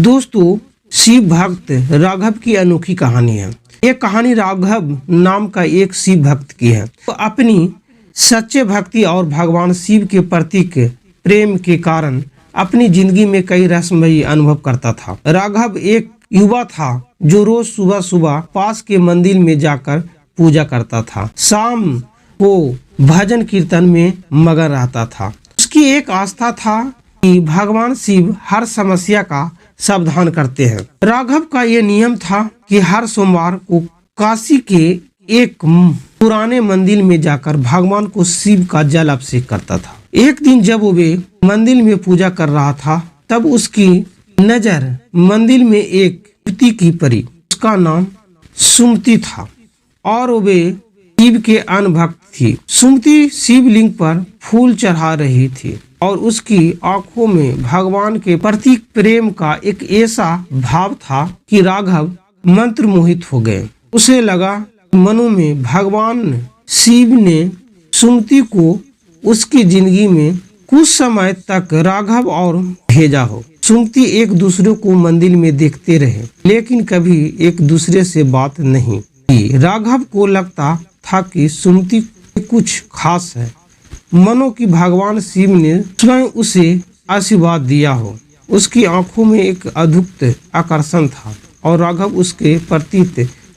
दोस्तों, शिव भक्त राघव की अनोखी कहानी है। ये कहानी राघव नाम का एक शिव भक्त की है। तो अपनी सच्चे भक्ति और भगवान शिव के प्रति प्रेम के कारण अपनी जिंदगी में कई रहस्यमयी अनुभव करता था। राघव एक युवा था जो रोज सुबह सुबह पास के मंदिर में जाकर पूजा करता था। शाम को भजन कीर्तन में मगन रहता था। उसकी एक आस्था था कि भगवान शिव हर समस्या का समाधान करते हैं। राघव का ये नियम था कि हर सोमवार को काशी के एक पुराने मंदिर में जाकर भगवान को शिव का जल अभिषेक करता था। एक दिन जब वे मंदिर में पूजा कर रहा था, तब उसकी नजर मंदिर में एक युवती की पड़ी। उसका नाम सुमति था और वे शिव के अनभक्त थी। सुमति शिवलिंग पर फूल चढ़ा रही थी और उसकी आंखों में भगवान के प्रति प्रेम का एक ऐसा भाव था कि राघव मंत्र मोहित हो गए। उसे लगा मनु में भगवान शिव ने सुमति को उसकी जिंदगी में कुछ समय तक राघव और भेजा हो। सुमति एक दूसरे को मंदिर में देखते रहे, लेकिन कभी एक दूसरे से बात नहीं की। राघव को लगता था कि सुमति कुछ खास है, मनो कि भगवान शिव ने स्वयं उसे आशीर्वाद दिया हो। उसकी आंखों में एक अद्भुत आकर्षण था और राघव उसके प्रति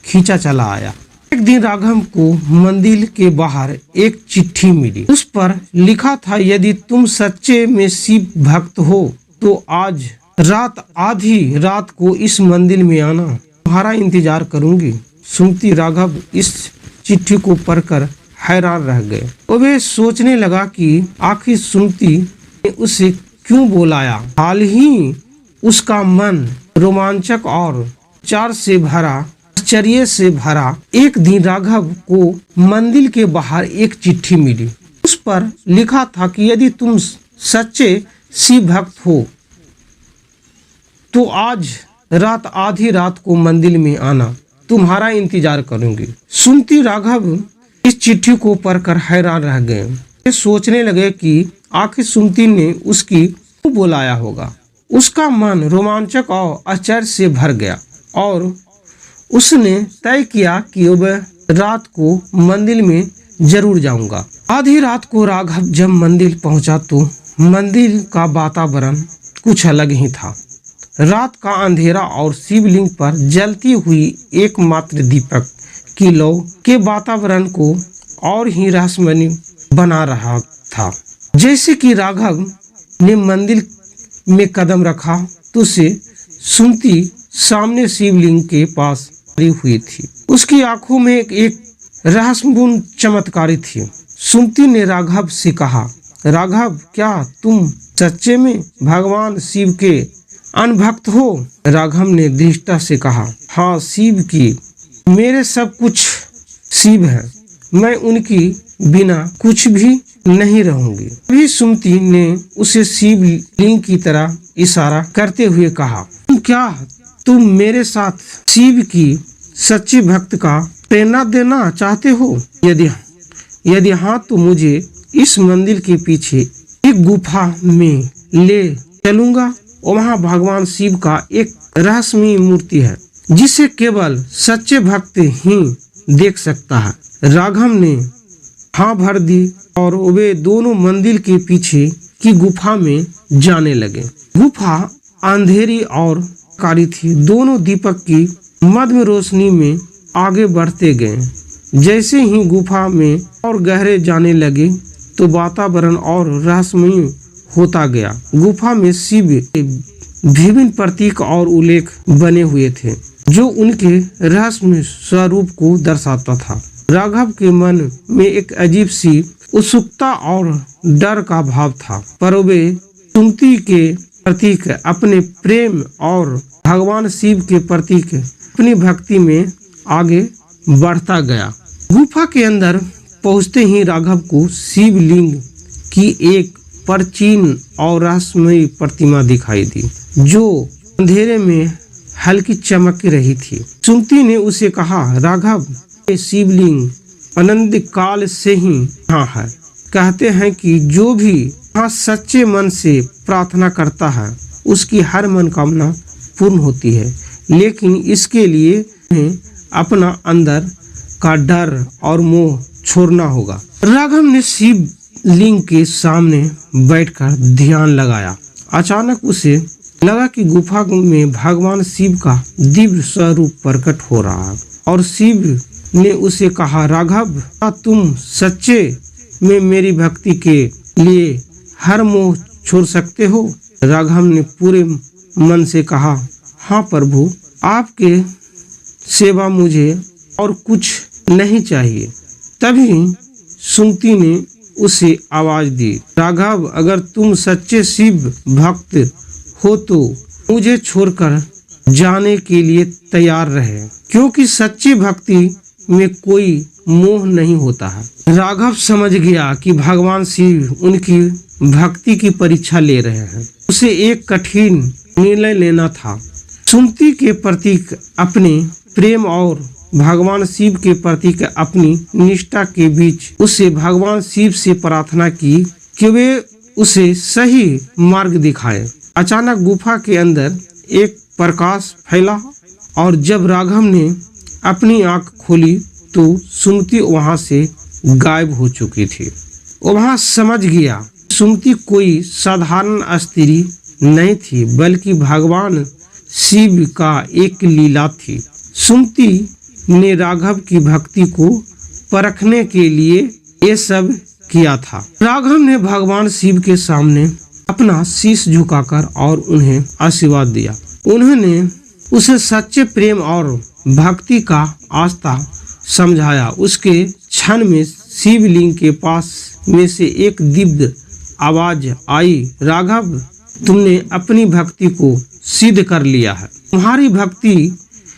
खींचा चला आया। एक दिन राघव को मंदिर के बाहर एक चिट्ठी मिली। उस पर लिखा था, यदि तुम सच्चे में शिव भक्त हो तो आज रात आधी रात को इस मंदिर में आना, तुम्हारा इंतजार करूंगी। सुमति राघव इस चिट्ठी को पढ़कर हैरान रह गए। वे सोचने लगा कि आखिर सुमति ने उसे क्यों बुलाया। हाल ही उसका मन रोमांचक और आश्चर्य से भरा। एक दिन राघव को मंदिर के बाहर एक चिट्ठी मिली। उस पर लिखा था कि यदि तुम सच्चे शिव भक्त हो तो आज रात आधी रात को मंदिर में आना, तुम्हारा इंतजार करूंगी। सुमति राघव इस चिट्ठी को पढ़कर हैरान रह गए। वे सोचने लगे कि आखिर सुमति ने उसकी क्यों बुलाया होगा। उसका मन रोमांचक और आश्चर्य से भर गया और उसने तय किया कि वह रात को मंदिर में जरूर जाऊंगा। आधी रात को राघव जब मंदिर पहुंचा तो मंदिर का वातावरण कुछ अलग ही था। रात का अंधेरा और शिवलिंग पर जलती हुई एकमात्र दीपक की लौ के वातावरण को और ही रहस्यमय बना रहा था। जैसे कि राघव ने मंदिर में कदम रखा तो उसे सुमति सामने शिवलिंग के पास खड़ी हुई थी। उसकी आंखों में एक रहस्यपूर्ण चमत्कारी थी। सुमति ने राघव से कहा, राघव, क्या तुम सच्चे में भगवान शिव के अनभक्त हो? राघव ने दृढ़ता से कहा, हाँ शिव की, मेरे सब कुछ शिव है, मैं उनकी बिना कुछ भी नहीं रहूंगी। अभी सुमति ने उसे शिवलिंग की तरह इशारा करते हुए कहा, तुम मेरे साथ शिव की सच्चे भक्त का प्रेरणा देना चाहते हो? यदि हाँ तो मुझे इस मंदिर के पीछे एक गुफा में ले चलूंगा। वहाँ भगवान शिव का एक रहस्यमयी मूर्ति है जिसे केवल सच्चे भक्त ही देख सकता है। राघव ने हाँ भर दी और वे दोनों मंदिर के पीछे की गुफा में जाने लगे। गुफा अंधेरी और कारी थी। दोनों दीपक की मध्य रोशनी में आगे बढ़ते गए। जैसे ही गुफा में और गहरे जाने लगे तो वातावरण और रहस्यमयी होता गया। गुफा में शिव के विभिन्न प्रतीक और उल्लेख बने हुए थे जो उनके रहस्यमय स्वरूप को दर्शाता था। राघव के मन में एक अजीब सी उत्सुकता और डर का भाव था, पर वे सुमति के प्रतीक अपने प्रेम और भगवान शिव के प्रतीक अपनी भक्ति में आगे बढ़ता गया। गुफा के अंदर पहुंचते ही राघव को शिवलिंग की एक प्राचीन और रहस्यमयी प्रतिमा दिखाई दी जो अंधेरे में हल्की चमक रही थी। सुमति ने उसे कहा, राघव, ये शिवलिंग अनंत काल से ही यहाँ है। कहते हैं कि जो भी यहाँ सच्चे मन से प्रार्थना करता है उसकी हर मनोकामना पूर्ण होती है, लेकिन इसके लिए उन्हें अपना अंदर का डर और मोह छोड़ना होगा। राघव ने शिव लिंग के सामने बैठकर ध्यान लगाया। अचानक उसे लगा कि गुफा में भगवान शिव का दिव्य स्वरूप प्रकट हो रहा है और शिव ने उसे कहा, राघव, क्या तुम सच्चे में मेरी भक्ति के लिए हर मोह छोड़ सकते हो? राघव ने पूरे मन से कहा, हाँ प्रभु, आपके सेवा मुझे और कुछ नहीं चाहिए। तभी सुमति ने उसे आवाज दी, राघव, अगर तुम सच्चे शिव भक्त हो तो मुझे छोड़कर जाने के लिए तैयार रहे, क्योंकि सच्ची भक्ति में कोई मोह नहीं होता है। राघव समझ गया कि भगवान शिव उनकी भक्ति की परीक्षा ले रहे हैं। उसे एक कठिन निर्णय लेना था। सुमति के प्रति अपने प्रेम और भगवान शिव के प्रति अपनी निष्ठा के बीच उसे भगवान शिव से प्रार्थना की कि वे उसे सही मार्ग दिखाएं। अचानक गुफा के अंदर एक प्रकाश फैला और जब राघव ने अपनी आंख खोली तो सुमति वहां से गायब हो चुकी थी। वहां समझ गया सुमति कोई साधारण स्त्री नहीं थी, बल्कि भगवान शिव का एक लीला थी। सुमति ने राघव की भक्ति को परखने के लिए ये सब किया था। राघव ने भगवान शिव के सामने अपना शीश झुकाकर और उन्हें आशीर्वाद दिया। उन्होंने उसे सच्चे प्रेम और भक्ति का आस्था समझाया। उसके क्षण में शिवलिंग के पास में से एक दिव्य आवाज आई, राघव, तुमने अपनी भक्ति को सिद्ध कर लिया है। तुम्हारी भक्ति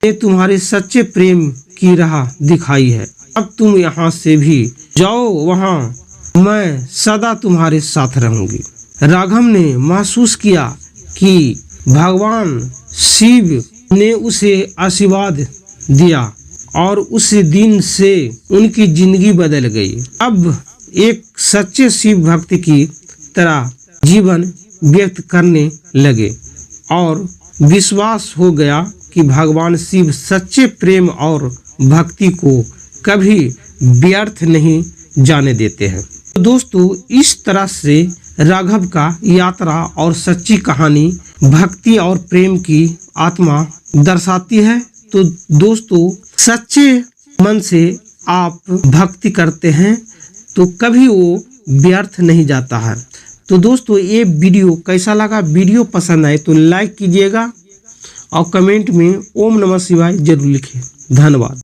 ने तुम्हारे सच्चे प्रेम की राह दिखाई है। अब तुम यहाँ से भी जाओ, वहाँ मैं सदा तुम्हारे साथ रहूंगी। राघव ने महसूस किया कि भगवान शिव ने उसे आशीर्वाद दिया और उस दिन से उनकी जिंदगी बदल गई। अब एक सच्चे शिव भक्त की तरह जीवन व्यक्त करने लगे और विश्वास हो गया कि भगवान शिव सच्चे प्रेम और भक्ति को कभी व्यर्थ नहीं जाने देते हैं। तो दोस्तों, इस तरह से राघव का यात्रा और सच्ची कहानी भक्ति और प्रेम की आत्मा दर्शाती है। तो दोस्तों, सच्चे मन से आप भक्ति करते हैं तो कभी वो व्यर्थ नहीं जाता है। तो दोस्तों, ये वीडियो कैसा लगा? वीडियो पसंद आए तो लाइक कीजिएगा और कमेंट में ओम नमः शिवाय जरूर लिखें। धन्यवाद।